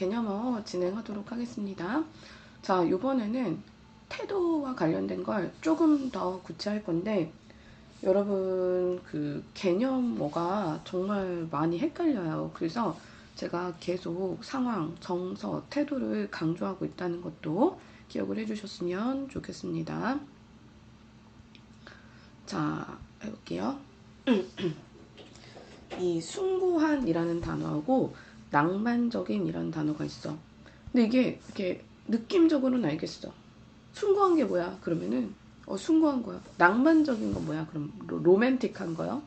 개념어 진행하도록 하겠습니다. 자, 이번에는 태도와 관련된 걸 조금 더 구체할 건데, 여러분 그 개념어가 정말 많이 헷갈려요. 그래서 제가 계속 상황, 정서, 태도를 강조하고 있다는 것도 기억을 해주셨으면 좋겠습니다. 자, 해볼게요. 이 숭고한이라는 단어하고 낭만적인이라는 단어가 있어. 근데 이게 이렇게 느낌적으로는 알겠어. 숭고한 게 뭐야? 그러면은 숭고한 거야. 낭만적인 건 뭐야? 그럼 로맨틱한 거요?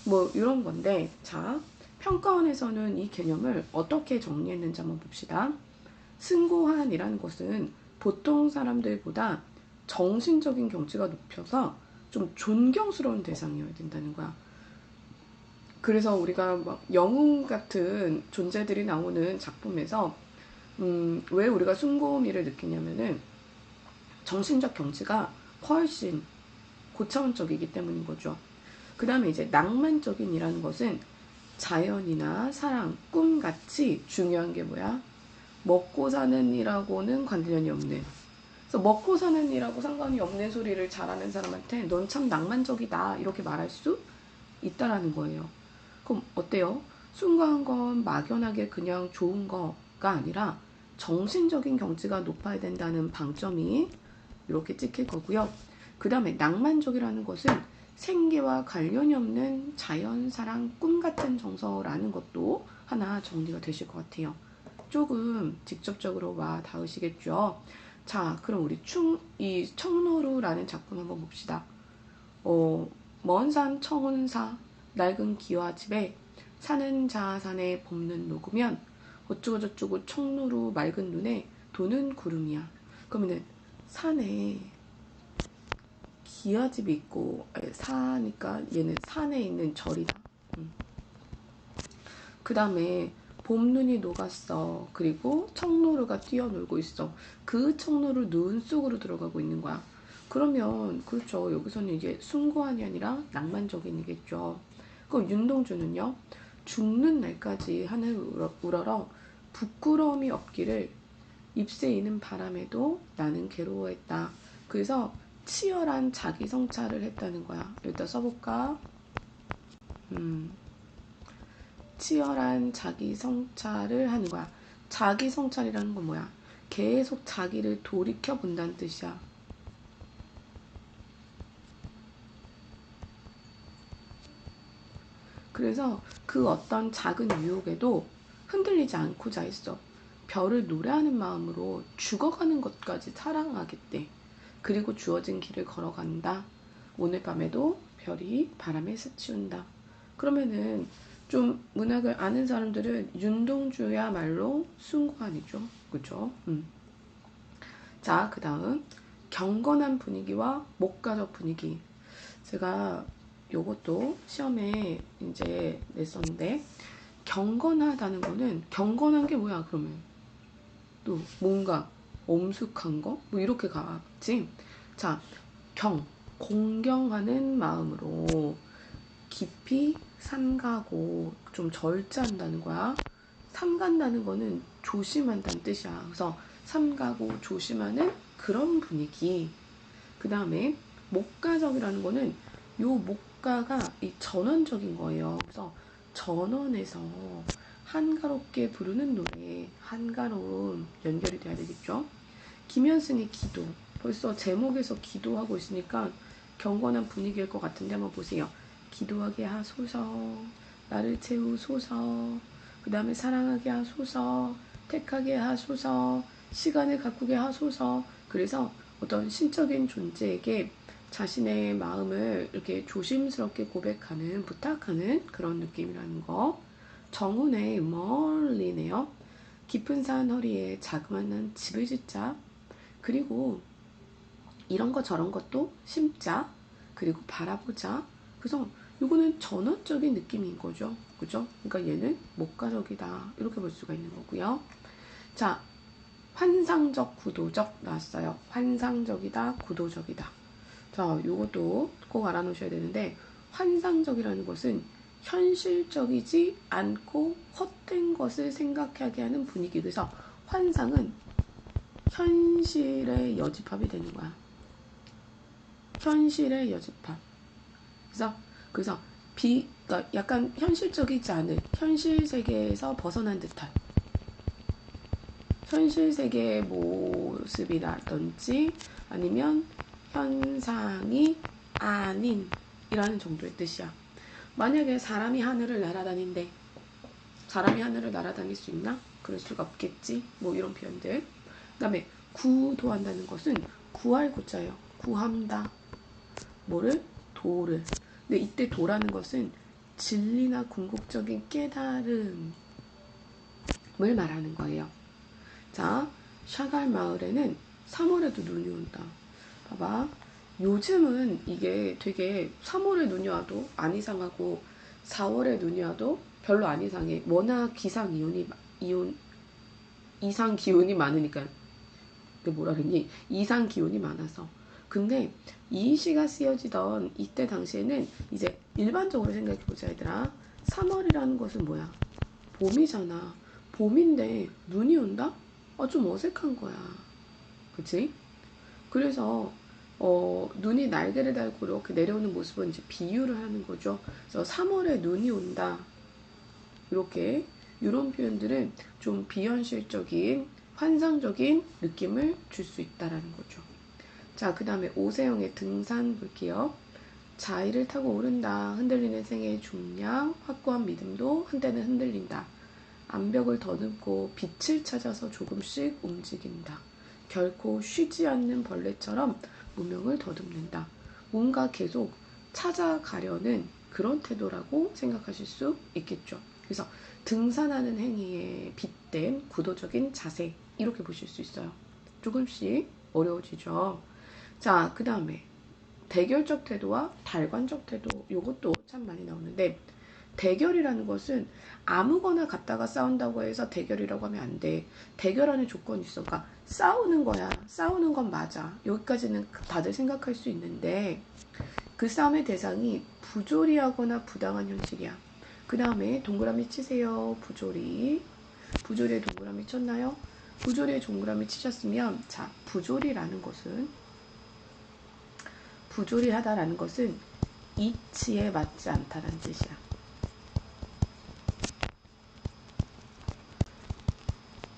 뭐 이런 건데, 자, 평가원에서는 이 개념을 어떻게 정리했는지 한번 봅시다. 숭고한이라는 것은 보통 사람들보다 정신적인 경지가 높여서 좀 존경스러운 대상이어야 된다는 거야. 그래서 우리가 막 영웅 같은 존재들이 나오는 작품에서 왜 우리가 숭고미를 느끼냐면은 정신적 경지가 훨씬 고차원적이기 때문인 거죠. 그 다음에 이제 낭만적인이라는 것은 자연이나 사랑, 꿈같이 중요한 게 뭐야? 먹고 사는 일하고는 관련이 없는. 그래서 먹고 사는 일하고 상관이 없는 소리를 잘하는 사람한테 넌 참 낭만적이다 이렇게 말할 수 있다라는 거예요. 그럼 어때요? 숭고한 건 막연하게 그냥 좋은 거가 아니라 정신적인 경지가 높아야 된다는 방점이 이렇게 찍힐 거고요. 그 다음에 낭만적이라는 것은 생계와 관련이 없는 자연, 사랑, 꿈 같은 정서라는 것도 하나 정리가 되실 것 같아요. 조금 직접적으로 와 닿으시겠죠? 자, 그럼 우리 이 청노루라는 작품 한번 봅시다. 먼 산 청운사 낡은 기와집에 사는 자산에 봄는 녹으면 어쩌고 저쩌고 청노루 맑은 눈에 도는 구름이야. 그러면은 산에 기와집이 있고 사니까 얘는 산에 있는 절이다. 그 다음에 봄눈이 녹았어. 그리고 청노루가 뛰어놀고 있어. 그 청노루 눈 속으로 들어가고 있는 거야. 그러면 그렇죠. 여기서는 이제 숭고한이 아니라 낭만적인이겠죠. 그럼 윤동주는요. 죽는 날까지 하늘 우러러 부끄러움이 없기를 잎새 이는 바람에도 나는 괴로워했다. 그래서 치열한 자기 성찰을 했다는 거야. 여기다 써볼까? 치열한 자기 성찰을 하는 거야. 자기 성찰이라는 건 뭐야? 계속 자기를 돌이켜 본다는 뜻이야. 그래서 그 어떤 작은 유혹에도 흔들리지 않고자 했어. 별을 노래하는 마음으로 죽어가는 것까지 사랑하겠대. 그리고 주어진 길을 걸어간다. 오늘 밤에도 별이 바람에 스치운다. 그러면은 좀 문학을 아는 사람들은 윤동주야말로 숭고한이죠. 그죠? 자, 그 다음 경건한 분위기와 목가적 분위기. 제가 요것도 시험에 이제 냈었는데, 경건하다는 거는 경건한 게 뭐야? 그러면 또 뭔가 엄숙한 거? 뭐 이렇게 가지. 자, 공경하는 마음으로 깊이 삼가고 좀 절제한다는 거야. 삼간다는 거는 조심한다는 뜻이야. 그래서 삼가고 조심하는 그런 분위기. 그 다음에 목가적이라는 거는 요 목가가 이 전원적인 거예요. 그래서 전원에서 한가롭게 부르는 노래, 한가로움 연결이 돼야 되겠죠. 김현승의 기도. 벌써 제목에서 기도하고 있으니까 경건한 분위기일 것 같은데 한번 보세요. 기도하게 하소서, 나를 채우소서, 그 다음에 사랑하게 하소서, 택하게 하소서, 시간을 가꾸게 하소서. 그래서 어떤 신적인 존재에게 자신의 마음을 이렇게 조심스럽게 고백하는, 부탁하는 그런 느낌이라는 거. 정훈의 멀리네요. 깊은 산 허리에 자그마한 집을 짓자. 그리고 이런 거 저런 것도 심자. 그리고 바라보자. 그래서 이거는 전원적인 느낌인 거죠. 그죠? 그러니까 얘는 목가적이다. 이렇게 볼 수가 있는 거고요. 자, 환상적, 구도적 나왔어요. 환상적이다, 구도적이다. 자, 요것도 꼭 알아놓으셔야 되는데, 환상적이라는 것은 현실적이지 않고 헛된 것을 생각하게 하는 분위기. 그래서 환상은 현실의 여집합이 되는 거야. 현실의 여집합. 그래서 그러니까 약간 현실적이지 않은 현실 세계에서 벗어난 듯한 현실 세계의 모습이라든지 아니면 현상이 아닌 이라는 정도의 뜻이야. 만약에 사람이 하늘을 날아다닌대. 사람이 하늘을 날아다닐 수 있나? 그럴 수가 없겠지. 뭐 이런 표현들. 그 다음에 구도한다는 것은 구할 구자예요. 구한다. 뭐를? 도를. 근데 이때 도라는 것은 진리나 궁극적인 깨달음을 말하는 거예요. 자, 샤갈 마을에는 3월에도 눈이 온다. 봐봐. 요즘은 이게 되게 3월에 눈이 와도 안 이상하고 4월에 눈이 와도 별로 안 이상해. 워낙 이상 기온이 많으니까. 뭐라 그랬니? 이상 기온이 많아서. 근데 이시가 쓰여지던 이때 당시에는 이제 일반적으로 생각해보자 얘들아. 3월이라는 것은 뭐야? 봄이잖아. 봄인데 눈이 온다? 좀 어색한 거야. 그치? 그래서 눈이 날개를 달고 이렇게 내려오는 모습은 이제 비유를 하는 거죠. 그래서 3월에 눈이 온다. 이렇게 이런 표현들은 좀 비현실적인 환상적인 느낌을 줄 수 있다라는 거죠. 자, 그 다음에 오세영의 등산 볼게요. 자의를 타고 오른다. 흔들리는 생의 중량, 확고한 믿음도 한때는 흔들린다. 암벽을 더듬고 빛을 찾아서 조금씩 움직인다. 결코 쉬지 않는 벌레처럼 무명을 더듬는다. 뭔가 계속 찾아가려는 그런 태도라고 생각하실 수 있겠죠. 그래서 등산하는 행위에 빗댄 구도적인 자세 이렇게 보실 수 있어요. 조금씩 어려워지죠. 자, 그 다음에 대결적 태도와 달관적 태도 이것도 참 많이 나오는데 대결이라는 것은 아무거나 갖다가 싸운다고 해서 대결이라고 하면 안 돼. 대결하는 조건이 있어. 그러니까 싸우는 거야. 싸우는 건 맞아. 여기까지는 다들 생각할 수 있는데 그 싸움의 대상이 부조리하거나 부당한 현실이야. 그 다음에 동그라미 치세요. 부조리. 부조리에 동그라미 쳤나요? 부조리에 동그라미 치셨으면 자, 부조리하다라는 것은 이치에 맞지 않다라는 뜻이야.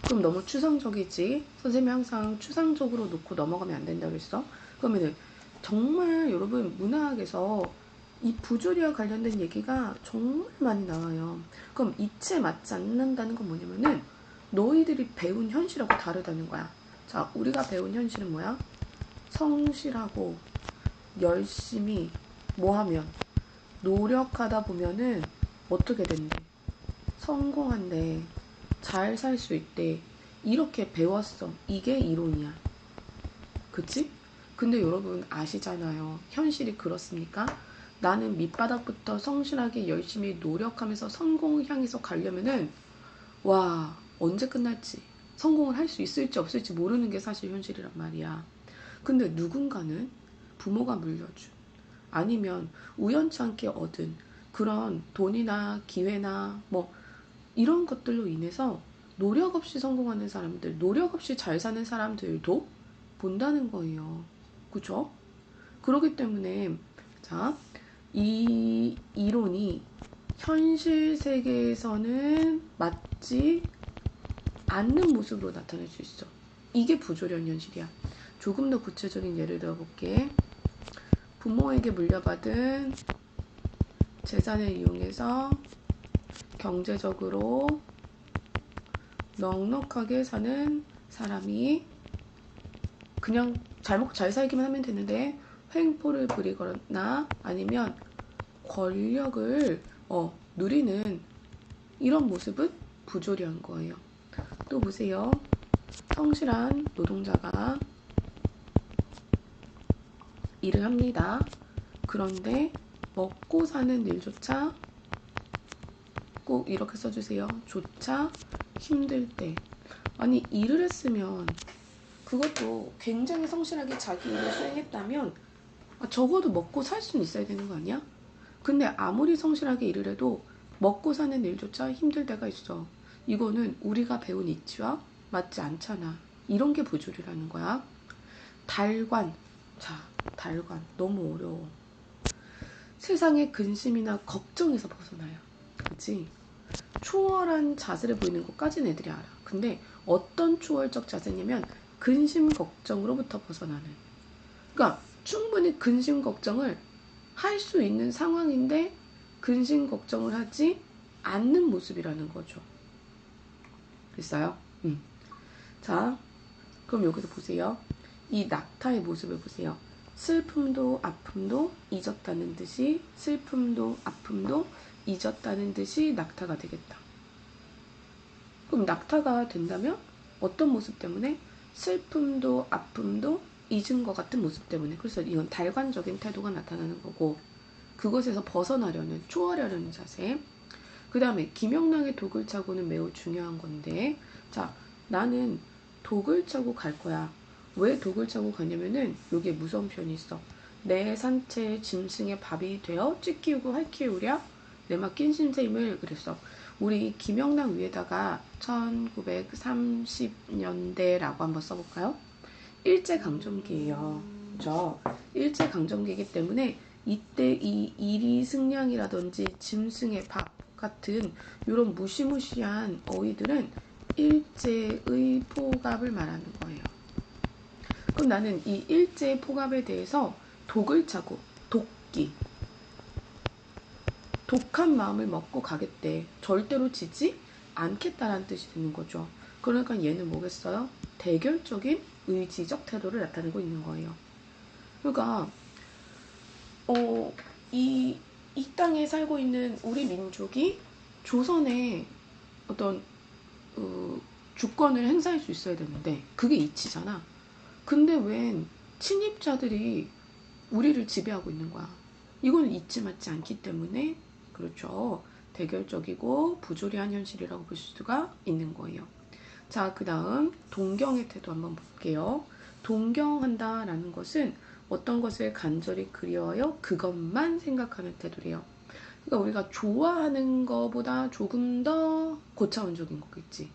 그럼 너무 추상적이지? 선생님이 항상 추상적으로 놓고 넘어가면 안 된다고 했어. 그러면은 정말 여러분 문화학에서 이 부조리와 관련된 얘기가 정말 많이 나와요. 그럼 이치에 맞지 않는다는 건 뭐냐면은 너희들이 배운 현실하고 다르다는 거야. 자, 우리가 배운 현실은 뭐야? 성실하고 열심히 뭐하면 노력하다 보면은 어떻게 된대? 성공한대. 잘 살 수 있대. 이렇게 배웠어. 이게 이론이야. 그치? 근데 여러분 아시잖아요. 현실이 그렇습니까? 나는 밑바닥부터 성실하게 열심히 노력하면서 성공을 향해서 가려면은 와, 언제 끝날지 성공을 할 수 있을지 없을지 모르는 게 사실 현실이란 말이야. 근데 누군가는 부모가 물려준 아니면 우연치 않게 얻은 그런 돈이나 기회나 뭐 이런 것들로 인해서 노력 없이 성공하는 사람들, 노력 없이 잘 사는 사람들도 본다는 거예요. 그죠? 그렇기 때문에 자, 이 이론이 현실 세계에서는 맞지 않는 모습으로 나타날 수 있어. 이게 부조리한 현실이야. 조금 더 구체적인 예를 들어볼게. 부모에게 물려받은 재산을 이용해서 경제적으로 넉넉하게 사는 사람이 그냥 잘 먹고 잘 살기만 하면 되는데 횡포를 부리거나 아니면 권력을 누리는 이런 모습은 부조리한 거예요. 또 보세요. 성실한 노동자가 일을 합니다. 그런데 먹고 사는 일조차 꼭 이렇게 써주세요. 조차 힘들 때. 아니 일을 했으면 그것도 굉장히 성실하게 자기 일을 수행했다면 적어도 먹고 살 수는 있어야 되는 거 아니야? 근데 아무리 성실하게 일을 해도 먹고 사는 일조차 힘들 때가 있어. 이거는 우리가 배운 이치와 맞지 않잖아. 이런 게 부조리라는 거야. 달관. 자, 달관. 너무 어려워. 세상의 근심이나 걱정에서 벗어나요. 그치? 초월한 자세를 보이는 것까지는 애들이 알아. 근데 어떤 초월적 자세냐면 근심 걱정으로부터 벗어나는. 그러니까 충분히 근심 걱정을 할 수 있는 상황인데 근심 걱정을 하지 않는 모습이라는 거죠. 됐어요? 자, 그럼 여기서 보세요. 이 낙타의 모습을 보세요. 슬픔도 아픔도 잊었다는 듯이, 슬픔도 아픔도 잊었다는 듯이 낙타가 되겠다. 그럼 낙타가 된다면 어떤 모습 때문에? 슬픔도 아픔도 잊은 것 같은 모습 때문에. 그래서 이건 달관적인 태도가 나타나는 거고, 그것에서 벗어나려는, 초월하려는 자세. 그 다음에 김영락의 독을 차고는 매우 중요한 건데, 자, 나는 독을 차고 갈 거야. 왜 독을 차고 가냐면은 여기에 무서운 표현이 있어. 내 산채 짐승의 밥이 되어 찌키우고 할키우랴 내 맡긴 신세임을 그랬어. 우리 김영락 위에다가 1930년대라고 한번 써볼까요? 일제강점기예요. 그죠? 일제강점기이기 때문에 이때 이 이리승냥이라든지 짐승의 밥 같은 이런 무시무시한 어휘들은 일제의 포갑을 말하는 거예요. 그럼 나는 이 일제의 포갑에 대해서 독을 차고 독기 독한 마음을 먹고 가겠대. 절대로 지지 않겠다라는 뜻이 되는 거죠. 그러니까 얘는 뭐겠어요? 대결적인 의지적 태도를 나타내고 있는 거예요. 그러니까 이 땅에 살고 있는 우리 민족이 조선의 어떤 주권을 행사할 수 있어야 되는데 그게 이치잖아. 근데 웬 침입자들이 우리를 지배하고 있는 거야. 이거는 이치 맞지 않기 때문에 그렇죠. 대결적이고 부조리한 현실이라고 볼 수가 있는 거예요. 자, 그 다음 동경의 태도 한번 볼게요. 동경한다라는 것은 어떤 것을 간절히 그리워하여 그것만 생각하는 태도래요. 그러니까 우리가 좋아하는 것보다 조금 더 고차원적인 거겠지.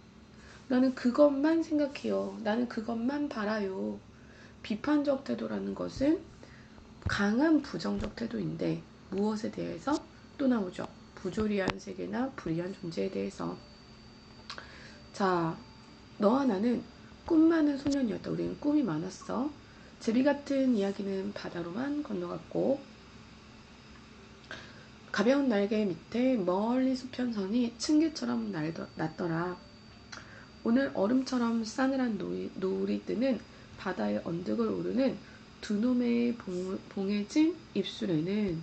나는 그것만 생각해요. 나는 그것만 바라요. 비판적 태도라는 것은 강한 부정적 태도인데 무엇에 대해서 또 나오죠. 부조리한 세계나 불의한 존재에 대해서. 자, 너와 나는 꿈 많은 소년이었다. 우리는 꿈이 많았어. 제비 같은 이야기는 바다로만 건너갔고 가벼운 날개 밑에 멀리 수평선이 층계처럼 났더라. 오늘 얼음처럼 싸늘한 노을이 뜨는 바다의 언덕을 오르는 두 놈의 봉해진 입술에는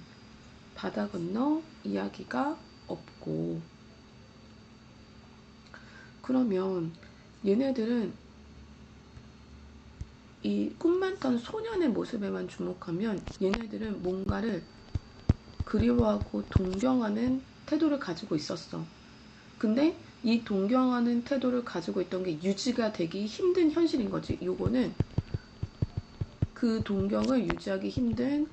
바다 건너 이야기가 없고. 그러면 얘네들은 이 꿈 많던 소년의 모습에만 주목하면 얘네들은 뭔가를 그리워하고 동경하는 태도를 가지고 있었어. 근데 이 동경하는 태도를 가지고 있던 게 유지가 되기 힘든 현실인 거지. 요거는 그 동경을 유지하기 힘든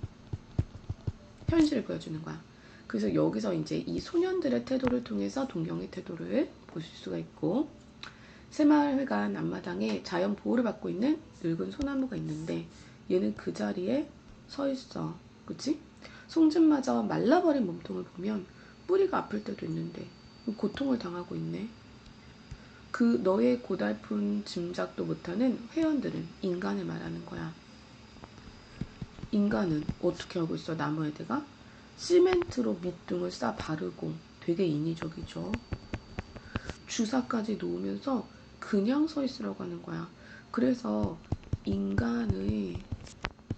현실을 보여주는 거야. 그래서 여기서 이제 이 소년들의 태도를 통해서 동경의 태도를 보실 수가 있고, 새마을회관 앞마당에 자연 보호를 받고 있는 늙은 소나무가 있는데 얘는 그 자리에 서 있어. 그치? 송진마저 말라버린 몸통을 보면 뿌리가 아플 때도 있는데 고통을 당하고 있네. 그 너의 고달픈 짐작도 못하는 회원들은 인간을 말하는 거야. 인간은 어떻게 하고 있어? 나무에다가 시멘트로 밑둥을 쌓아 바르고 되게 인위적이죠. 주사까지 놓으면서 그냥 서 있으라고 하는 거야. 그래서 인간의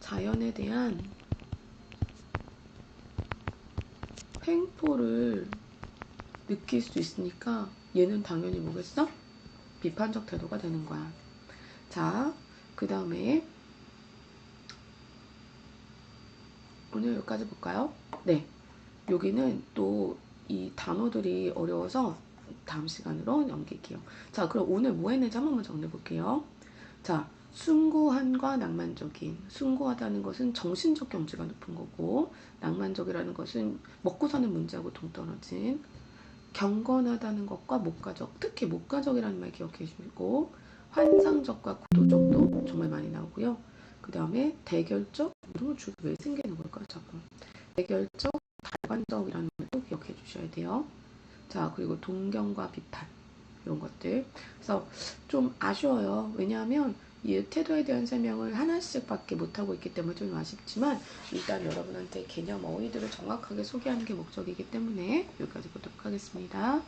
자연에 대한 횡포를 느낄 수 있으니까 얘는 당연히 뭐겠어? 비판적 태도가 되는 거야. 자, 그 다음에 오늘 여기까지 볼까요? 네, 여기는 또 이 단어들이 어려워서 다음 시간으로 넘길게요. 자, 그럼 오늘 뭐 했는지 한 번만 정리해볼게요. 자, 숭고한과 낭만적인. 숭고하다는 것은 정신적 경지가 높은 거고, 낭만적이라는 것은 먹고 사는 문제하고 동떨어진. 경건하다는 것과 목가적, 특히 목가적이라는 말 기억해 주시고, 환상적과 구도적도 정말 많이 나오고요. 그 다음에 대결적, 이런 거 왜 생기는 걸까요, 자꾸. 대결적, 달관적이라는 말도 기억해 주셔야 돼요. 자, 그리고 동경과 비판, 이런 것들. 그래서 좀 아쉬워요. 왜냐하면 이 태도에 대한 설명을 하나씩 밖에 못하고 있기 때문에 좀 아쉽지만, 일단 여러분한테 개념 어휘들을 정확하게 소개하는 게 목적이기 때문에 여기까지 보도록 하겠습니다.